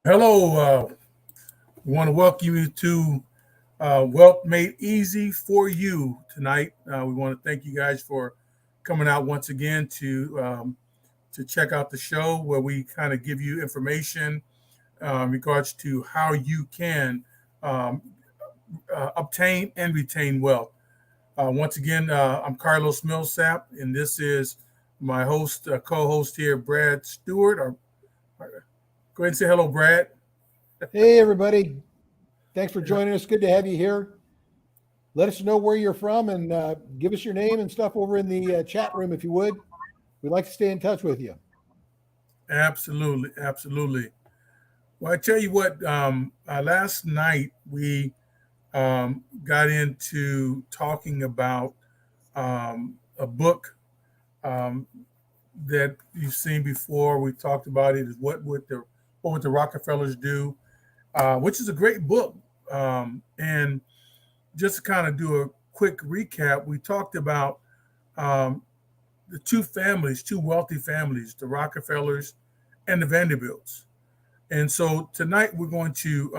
Hello, we want to welcome you to Wealth Made Easy for You tonight. We want to thank you guys for coming out once again to check out the show where we kind of give you information in regards to how you can um, obtain and retain wealth. Once again, I'm Carlos Millsap, and this is my co-host here, Brad Stewart. Go ahead and say hello, Brad. Hey, everybody. Thanks for joining us. Good to have you here. Let us know where you're from and give us your name and stuff over in the chat room if you would. We'd like to stay in touch with you. Absolutely, absolutely. Well, I tell you what, last night we got into talking about a book that you've seen before. We talked about it. Is what would the Rockefellers do? Which is a great book. And just to kind of do a quick recap, we talked about the two wealthy families, the Rockefellers and the Vanderbilts. And so tonight we're going to,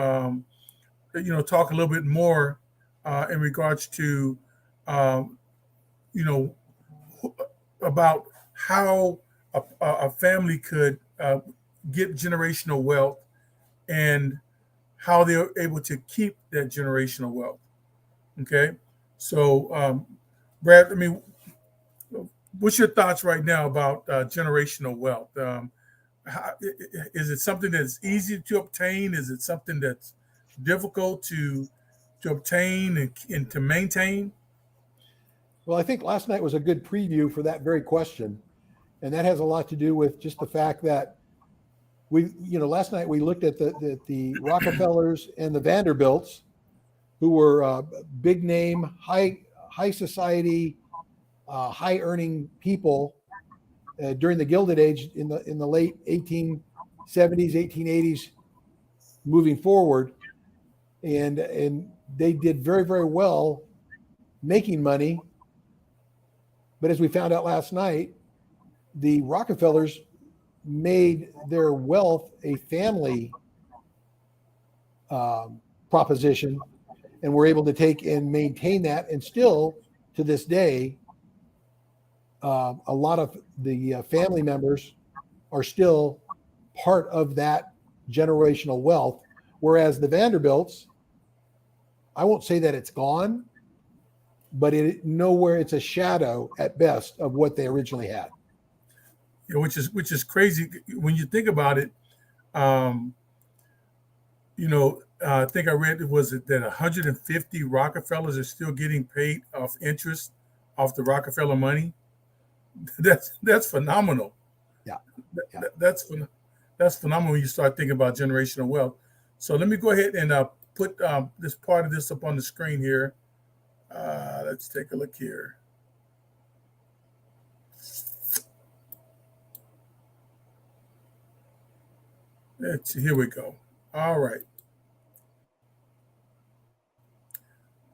talk a little bit more in regards to, about how a family could get generational wealth and how they're able to keep that generational wealth. Okay. So, Brad, what's your thoughts right now about generational wealth? Is it something that's easy to obtain? Is it something that's difficult to obtain and to maintain? Well, I think last night was a good preview for that very question. And that has a lot to do with just the fact that last night we looked at the Rockefellers and the Vanderbilts, who were big name, high society, high earning people during the Gilded Age in the late 1870s, 1880s, moving forward, and they did very, very well making money. But as we found out last night, the Rockefellers made their wealth a family proposition, and were able to take and maintain that. And still to this day, a lot of the family members are still part of that generational wealth. Whereas the Vanderbilts, I won't say that it's gone, but it's a shadow at best of what they originally had. Yeah, which is crazy when you think about it. I think I read that 150 Rockefellers are still getting paid off interest off the Rockefeller money. That's phenomenal. Yeah. That's phenomenal when you start thinking about generational wealth. So let me go ahead and put this part of this up on the screen here. Let's take a look here. Here we go. All right.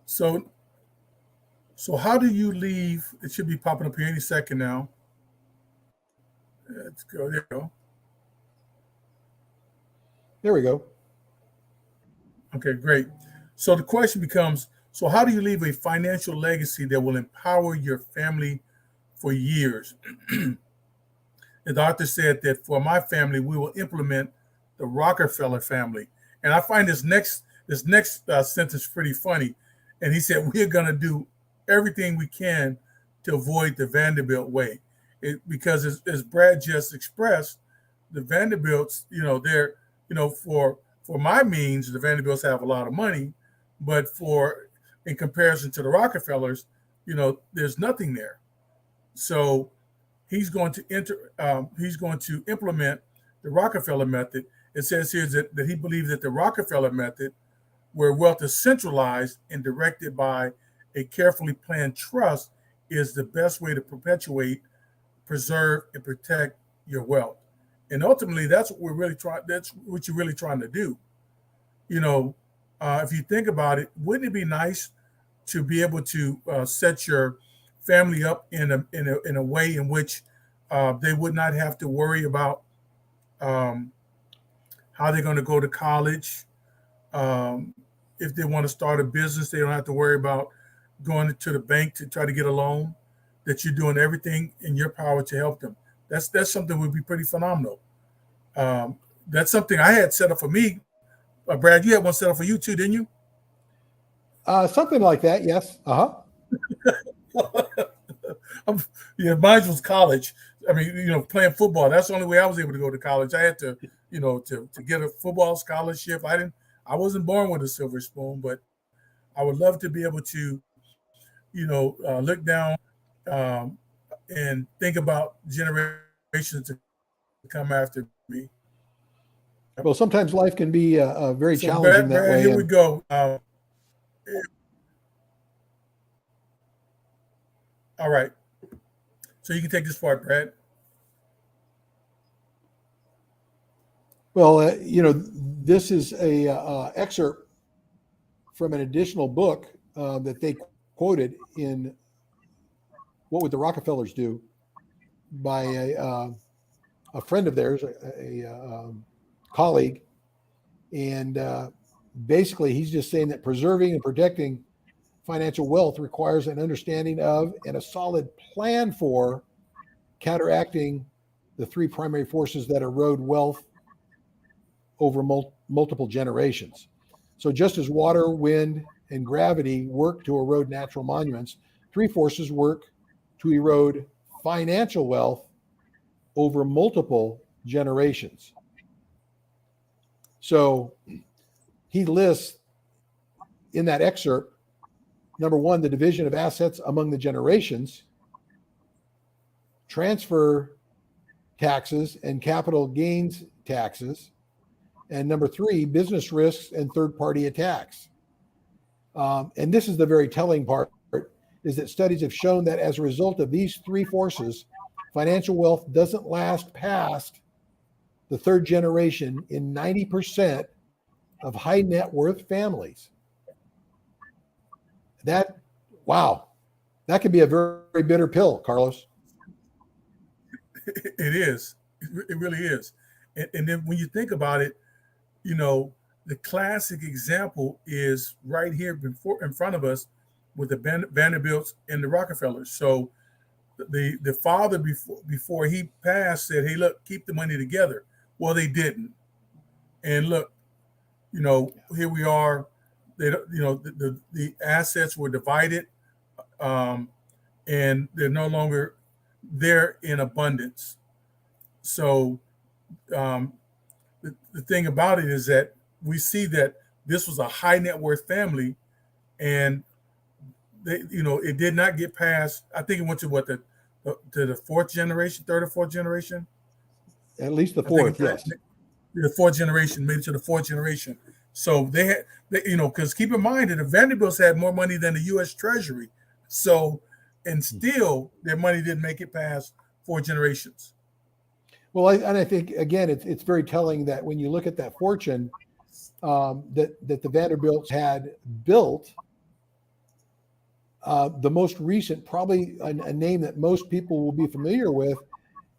So how do you leave? It should be popping up here any second now. Let's go. There we go. There we go. Okay, great. So the question becomes, so how do you leave a financial legacy that will empower your family for years? The author said that for my family, we will implement the Rockefeller family. And I find this next sentence pretty funny. And he said, we're going to do everything we can to avoid the Vanderbilt way. Because as Brad just expressed, the Vanderbilts, they're, for my means, the Vanderbilts have a lot of money, but in comparison to the Rockefellers, there's nothing there. So he's going to implement the Rockefeller method. It says here that he believes that the Rockefeller method, where wealth is centralized and directed by a carefully planned trust, is the best way to perpetuate, preserve, and protect your wealth. And ultimately, that's what we're really trying. That's what you're really trying to do. You know, if you think about it, wouldn't it be nice to be able to set your family up in a way in which they would not have to worry about um, how they're going to go to college. Um, if they want to start a business, they don't have to worry about going to the bank to try to get a loan. That you're doing everything in your power to help them. That's something would be pretty phenomenal. That's something I had set up for me. Brad, you had one set up for you too, didn't you? Something like that. Yes. Yeah, mine was college. I mean, playing football. That's the only way I was able to go to college. I had to, to get a football scholarship. I wasn't born with a silver spoon, but I would love to be able to, look down um, and think about generations to come after me. Well, sometimes life can be very So, challenging that Brad, way. here we go. All right. So you can take this part, Brad. Well, this is a excerpt from an additional book that they quoted in "What Would the Rockefellers Do" by a friend of theirs, a colleague, and basically he's just saying that preserving and protecting financial wealth requires an understanding of and a solid plan for counteracting the three primary forces that erode wealth over multiple generations. So just as water, wind, and gravity work to erode natural monuments, three forces work to erode financial wealth over multiple generations. So he lists in that excerpt, number one, the division of assets among the generations, transfer taxes and capital gains taxes, and number three, business risks and third-party attacks. And this is the very telling part, is that studies have shown that as a result of these three forces, financial wealth doesn't last past the third generation in 90% of high net worth families. Wow, that could be a very, very bitter pill, Carlos. It is. It really is. And then when you think about it, the classic example is right here in front of us with the Vanderbilts and the Rockefellers. So the father before he passed said, "Hey, look, keep the money together." Well, they didn't. And look, here we are. The assets were divided, and they're no longer there in abundance. So the thing about it is that we see that this was a high net worth family, and it did not get past. I think it went to the fourth generation, third or fourth generation. At least the fourth, yes. The fourth generation, maybe to the fourth generation. So they had, because keep in mind that the Vanderbilts had more money than the U.S. Treasury. So, and still their money didn't make it past four generations. Well, I think again, it's very telling that when you look at that fortune that the Vanderbilts had built, the most recent, probably a name that most people will be familiar with,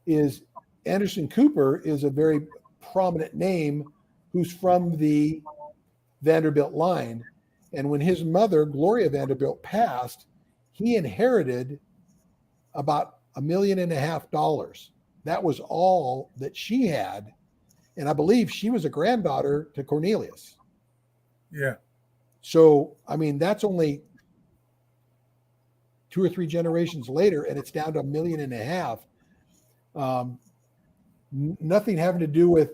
is Anderson Cooper. Is a very prominent name who's from the Vanderbilt line. And when his mother, Gloria Vanderbilt, passed, he inherited about $1.5 million. That was all that she had. And I believe she was a granddaughter to Cornelius. Yeah. So, I mean, that's only 2 or 3 generations later, and it's down to $1.5 million. Nothing having to do with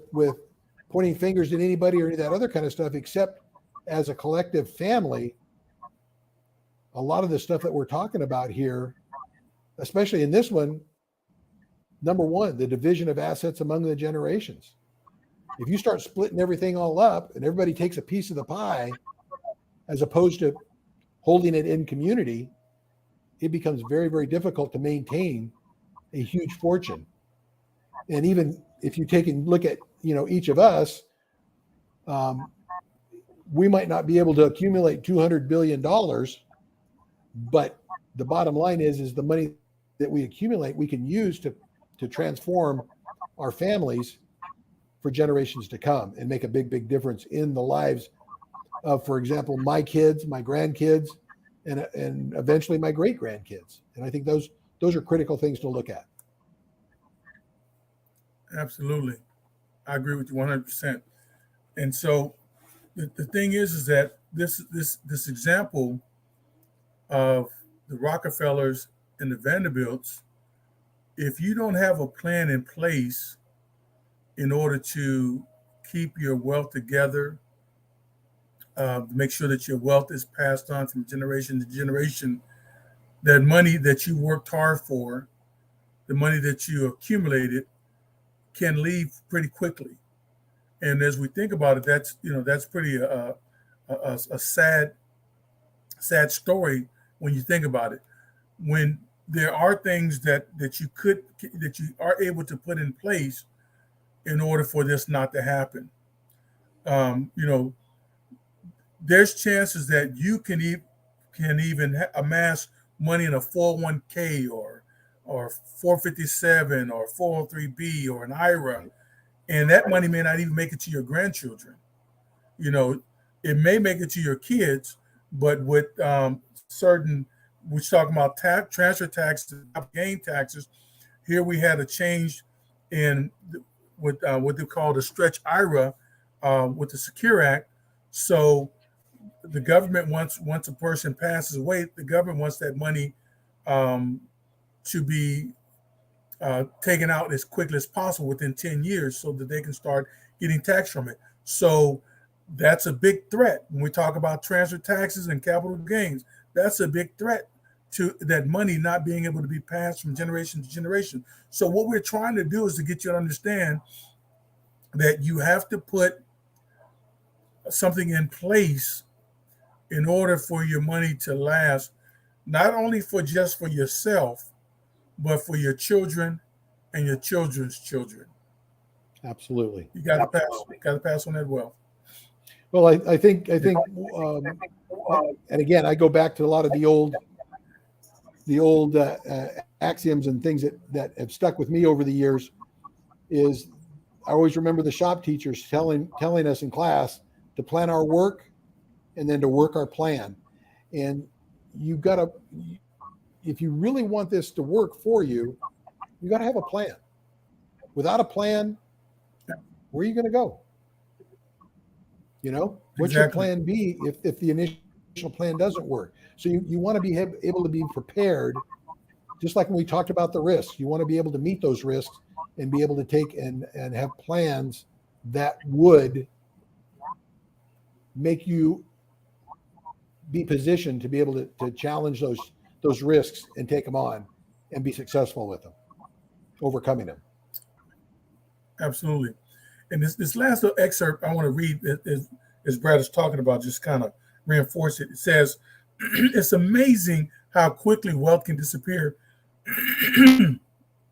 pointing fingers at anybody or any of that other kind of stuff, except as a collective family, a lot of the stuff that we're talking about here, especially in this one, number one, the division of assets among the generations. If you start splitting everything all up and everybody takes a piece of the pie, as opposed to holding it in community, it becomes very, very difficult to maintain a huge fortune. And even if you take and look at, each of us, we might not be able to accumulate $200 billion, but the bottom line is the money that we accumulate, we can use to transform our families for generations to come and make a big, big difference in the lives of, for example, my kids, my grandkids, and eventually my great grandkids. And I think those are critical things to look at. Absolutely. I agree with you 100%. And so the thing is that this example of the Rockefellers and the Vanderbilts, if you don't have a plan in place in order to keep your wealth together, make sure that your wealth is passed on from generation to generation, that money that you worked hard for, the money that you accumulated, can leave pretty quickly. And as we think about it, that's pretty a sad story when you think about it. When there are things that you are able to put in place in order for this not to happen. You know, there's chances that you can even amass money in a 401k or 457 or 403b or an IRA, and that money may not even make it to your grandchildren. You know, it may make it to your kids, but with certain, we're talking about transfer taxes, gain taxes. Here we had a change in what they call the stretch IRA with the Secure Act. So the government once a person passes away, the government wants that money to be taken out as quickly as possible within 10 years so that they can start getting tax from it. So that's a big threat. When we talk about transfer taxes and capital gains, that's a big threat to that money not being able to be passed from generation to generation. So what we're trying to do is to get you to understand that you have to put something in place in order for your money to last, not only for just for yourself, but for your children and your children's children. Absolutely. You got to pass on that wealth. Well, I think, and again, I go back to a lot of the old axioms and things that have stuck with me over the years. Is I always remember the shop teachers telling us in class to plan our work and then to work our plan. And you got to, if you really want this to work for you, you got to have a plan. Without a plan, where are you going to go? You know, what's your plan B if the initial plan doesn't work? So you want to be able to be prepared, just like when we talked about the risks. You want to be able to meet those risks and be able to take and have plans that would make you be positioned to be able to challenge those risks and take them on and be successful with them, overcoming them. Absolutely. And this last little excerpt I want to read, as Brad is talking about, just kind of reinforce it. It says, it's amazing how quickly wealth can disappear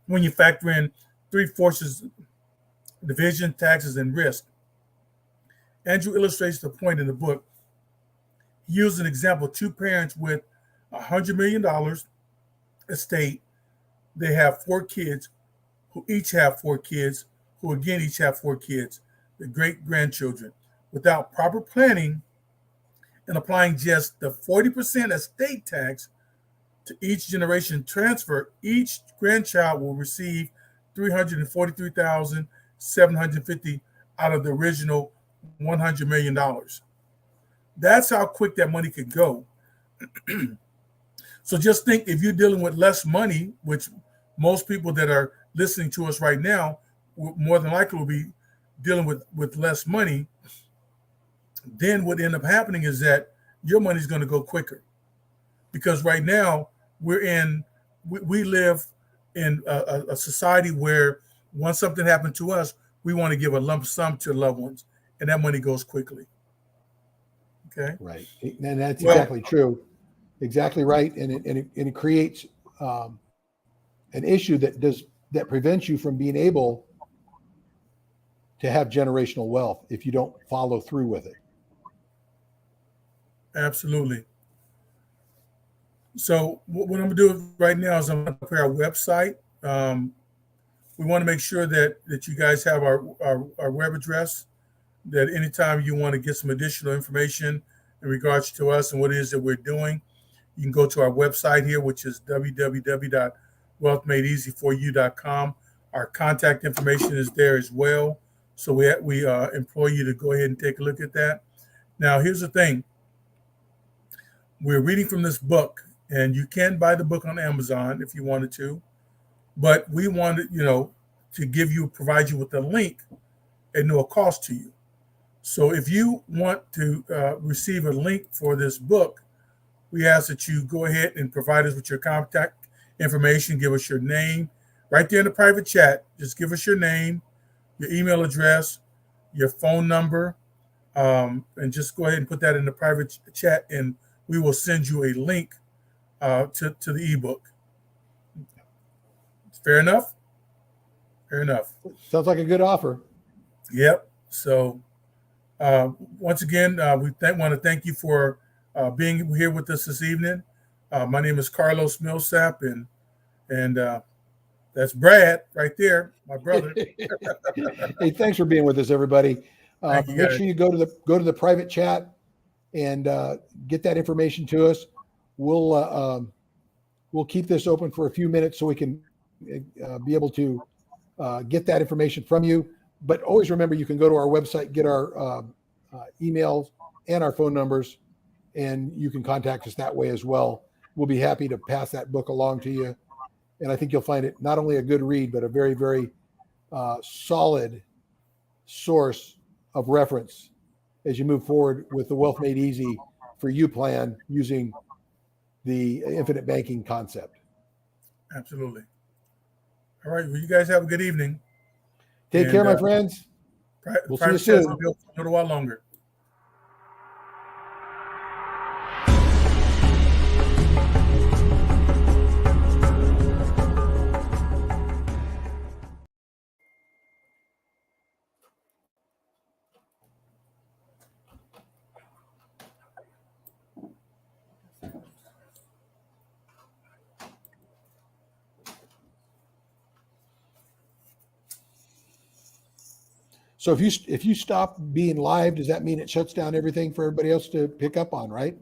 when you factor in three forces: division, taxes, and risk. Andrew illustrates the point in the book. He used an example: two parents with $100 million estate. They have four kids who each have four kids, who again each have four kids, the great grandchildren. Without proper planning and applying just the 40% estate tax to each generation transfer, each grandchild will receive $343,750 out of the original $100 million. That's how quick that money could go. So just think, if you're dealing with less money, which most people that are listening to us right now more than likely will be dealing with less money, then what end up happening is that your money is going to go quicker. Because right now we live in a society where once something happened to us, we want to give a lump sum to loved ones, and that money goes quickly. Okay. Right. And that's Well, exactly true. Exactly right. And it creates an issue that prevents you from being able to have generational wealth if you don't follow through with it. absolutely. So what I'm gonna do right now is I'm gonna prepare our website. We want to make sure that you guys have our web address. That anytime you want to get some additional information in regards to us and what it is that we're doing, you can go to our website here, which is www.wealthmadeeasyforyou.com. Our contact information is there as well. So we implore you to go ahead and take a look at that. Now, here's the thing. We're reading from this book, and you can buy the book on Amazon if you wanted to, but we wanted, to provide you with a link at no cost to you. So if you want to receive a link for this book, we ask that you go ahead and provide us with your contact information. Give us your name right there in the private chat. Just give us your name, your email address, your phone number, and just go ahead and put that in the private chat, and we will send you a link to the ebook. Fair enough? Fair enough. Sounds like a good offer. Yep. So once again, we want to thank you for being here with us this evening. My name is Carlos Millsap, and that's Brad right there, my brother. Hey, thanks for being with us, everybody. Thank you, Make guys. sure you go to the private chat and get that information to us. We'll keep this open for a few minutes so we can be able to get that information from you. But always remember, you can go to our website, get our emails and our phone numbers, and you can contact us that way as well. We'll be happy to pass that book along to you. And I think you'll find it not only a good read, but a very, very solid source of reference as you move forward with the Wealth Made Easy for You plan using the infinite banking concept. Absolutely. All right. Well, you guys have a good evening. Take care, my friends. We'll see you soon. A little while longer. So if you stop being live, does that mean it shuts down everything for everybody else to pick up on, right?